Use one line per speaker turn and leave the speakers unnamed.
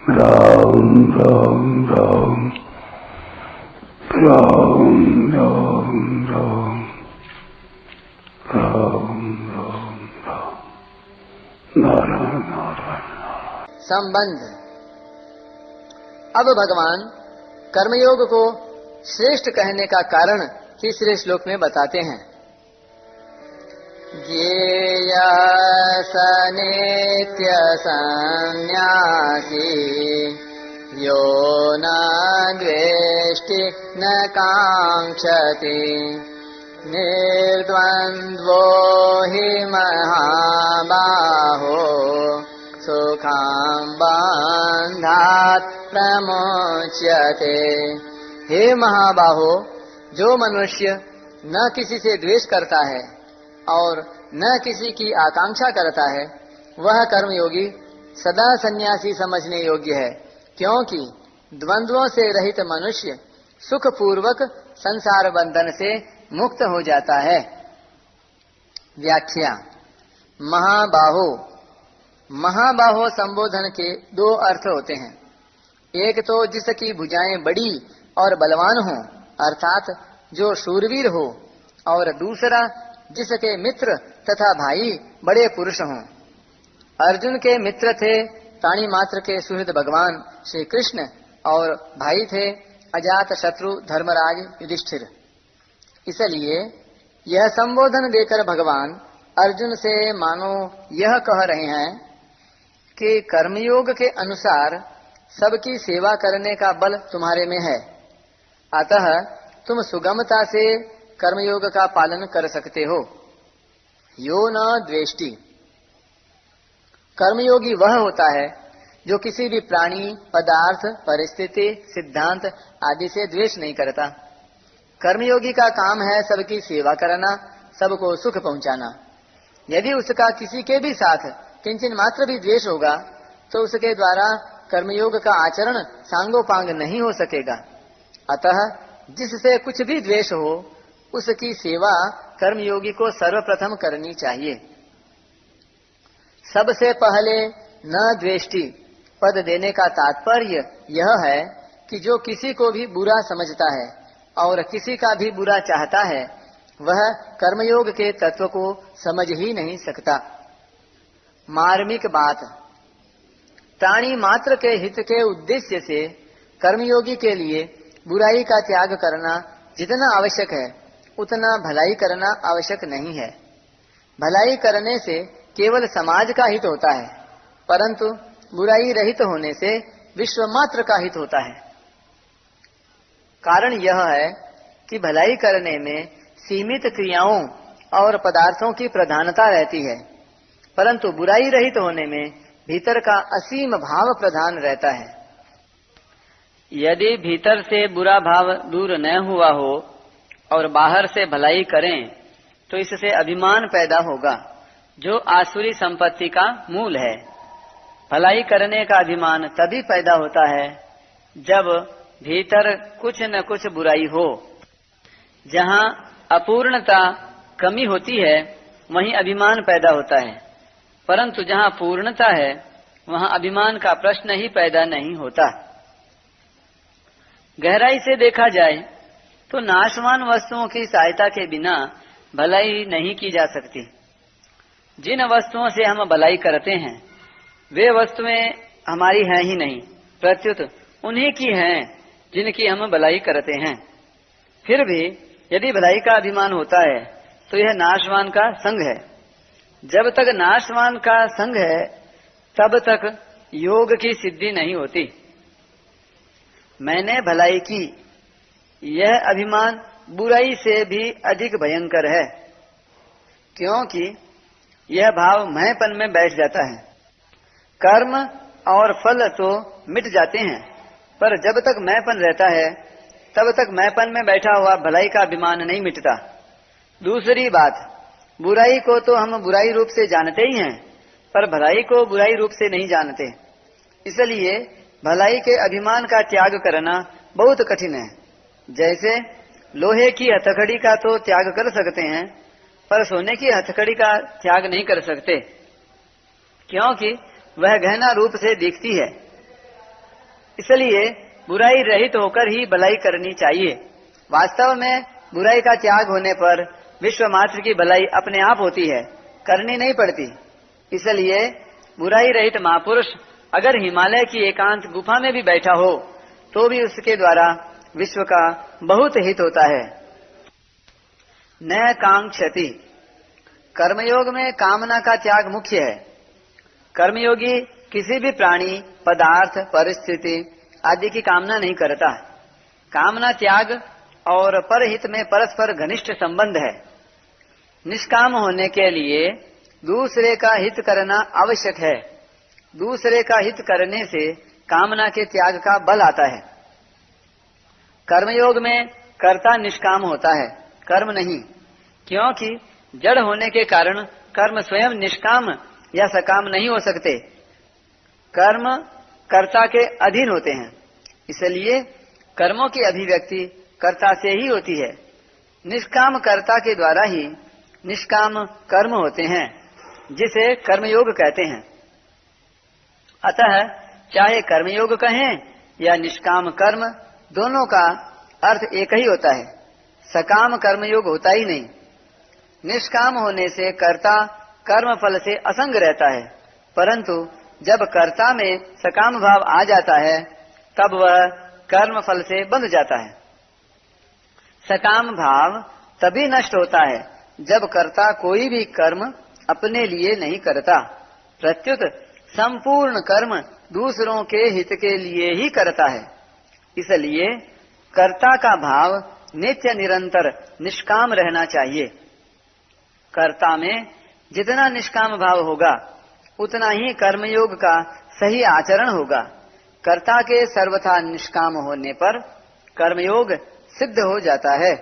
राम राम राम राम राम राम राम राम राम नारायण नारायण।
संबंध। अब भगवान कर्मयोग को श्रेष्ठ कहने का कारण तीसरे श्लोक में बताते हैं। ज्ञेय स नित्य संन्यासी यो न द्वेष्टि न कांक्षति निर्द्वन्द्वो हि महाबाहो सुखं बन्धात् प्रमुच्यते। हे महाबाहो, जो मनुष्य न किसी से द्वेष करता है और न किसी की आकांक्षा करता है, वह कर्मयोगी सदा सन्यासी समझने योग्य है, क्योंकि द्वंद्वों से रहित मनुष्य सुख पूर्वक संसार बंधन से मुक्त हो जाता है। व्याख्या। महाबाहो। महाबाहो संबोधन के दो अर्थ होते हैं। एक तो जिसकी भुजाएं बड़ी और बलवान हो, अर्थात जो शूरवीर हो, और दूसरा जिसके मित्र तथा भाई बड़े पुरुष हों। अर्जुन के मित्र थे प्राणी मात्र के सुहृद भगवान श्री कृष्ण, और भाई थे अजात शत्रु धर्मराज युधिष्ठिर। इसलिए यह संबोधन देकर भगवान अर्जुन से मानो यह कह रहे हैं कि कर्मयोग के अनुसार सबकी सेवा करने का बल तुम्हारे में है, अतः तुम सुगमता से कर्मयोग का पालन कर सकते हो। यो न द्वेष्टि। कर्मयोगी वह होता है जो किसी भी प्राणी, पदार्थ, परिस्थिति, सिद्धांत आदि से द्वेष नहीं करता। कर्मयोगी का काम है सबकी सेवा करना, सबको सुख पहुंचाना। यदि उसका किसी के भी साथ किंचन मात्र भी द्वेष होगा तो उसके द्वारा कर्मयोग का आचरण सांगोपांग नहीं हो सकेगा। अतः जिससे कुछ भी द्वेष हो, उसकी सेवा कर्मयोगी को सर्वप्रथम करनी चाहिए। सबसे पहले न द्वेष्टि पद देने का तात्पर्य यह है कि जो किसी को भी बुरा समझता है और किसी का भी बुरा चाहता है, वह कर्मयोग के तत्व को समझ ही नहीं सकता। मार्मिक बात। प्राणी मात्र के हित के उद्देश्य से कर्मयोगी के लिए बुराई का त्याग करना जितना आवश्यक है, उतना भलाई करना आवश्यक नहीं है। भलाई करने से केवल समाज का हित होता है, परंतु बुराई रहित होने से विश्व मात्र का हित होता है। कारण यह है कि भलाई करने में सीमित क्रियाओं और पदार्थों की प्रधानता रहती है, परंतु बुराई रहित होने में भीतर का असीम भाव प्रधान रहता है। यदि भीतर से बुरा भाव दूर न हुआ हो और बाहर से भलाई करें तो इससे अभिमान पैदा होगा, जो आसुरी संपत्ति का मूल है। भलाई करने का अभिमान तभी पैदा होता है जब भीतर कुछ न कुछ बुराई हो। जहाँ अपूर्णता, कमी होती है, वहीं अभिमान पैदा होता है, परंतु जहाँ पूर्णता है वहाँ अभिमान का प्रश्न ही पैदा नहीं होता। गहराई से देखा जाए तो नाशवान वस्तुओं की सहायता के बिना भलाई नहीं की जा सकती। जिन वस्तुओं से हम भलाई करते हैं वे वस्तुएं हमारी हैं ही नहीं, प्रत्युत उन्हीं की हैं जिनकी हम भलाई करते हैं। फिर भी यदि भलाई का अभिमान होता है तो यह नाशवान का संग है। जब तक नाशवान का संग है तब तक योग की सिद्धि नहीं होती। मैंने भलाई की, यह अभिमान बुराई से भी अधिक भयंकर है, क्योंकि यह भाव मैंपन में बैठ जाता है। कर्म और फल तो मिट जाते हैं, पर जब तक मैंपन रहता है तब तक मैंपन में बैठा हुआ भलाई का अभिमान नहीं मिटता। दूसरी बात, बुराई को तो हम बुराई रूप से जानते ही हैं, पर भलाई को बुराई रूप से नहीं जानते। इसलिए भलाई के अभिमान का त्याग करना बहुत कठिन है। जैसे लोहे की हथकड़ी का तो त्याग कर सकते हैं, पर सोने की हथकड़ी का त्याग नहीं कर सकते, क्योंकि वह गहना रूप से दिखती है। इसलिए बुराई रहित होकर ही भलाई करनी चाहिए। वास्तव में बुराई का त्याग होने पर विश्व मात्र की भलाई अपने आप होती है, करनी नहीं पड़ती। इसलिए बुराई रहित महापुरुष अगर हिमालय की एकांत गुफा में भी बैठा हो तो भी उसके द्वारा विश्व का बहुत हित होता है। न कांक्षति, कर्मयोग में कामना का त्याग मुख्य है। कर्मयोगी किसी भी प्राणी, पदार्थ, परिस्थिति आदि की कामना नहीं करता। कामना त्याग और परहित में परस्पर घनिष्ठ संबंध है। निष्काम होने के लिए दूसरे का हित करना आवश्यक है। दूसरे का हित करने से कामना के त्याग का बल आता है। कर्मयोग में कर्ता निष्काम होता है, कर्म नहीं, क्योंकि जड़ होने के कारण कर्म स्वयं निष्काम या सकाम नहीं हो सकते। कर्म कर्ता के अधीन होते हैं, इसलिए कर्मों की अभिव्यक्ति कर्ता से ही होती है। निष्काम कर्ता के द्वारा ही निष्काम कर्म होते हैं, जिसे कर्मयोग कहते हैं। अतः चाहे कर्मयोग कहें या निष्काम कर्म, दोनों का अर्थ एक ही होता है। सकाम कर्मयोग होता ही नहीं। निष्काम होने से कर्ता कर्म फल से असंग रहता है, परंतु जब कर्ता में सकाम भाव आ जाता है तब वह कर्म फल से बंध जाता है। सकाम भाव तभी नष्ट होता है जब कर्ता कोई भी कर्म अपने लिए नहीं करता, प्रत्युत संपूर्ण कर्म दूसरों के हित के लिए ही करता है। इसलिए कर्ता का भाव नित्य निरंतर निष्काम रहना चाहिए। कर्ता में जितना निष्काम भाव होगा उतना ही कर्मयोग का सही आचरण होगा। कर्ता के सर्वथा निष्काम होने पर कर्मयोग सिद्ध हो जाता है।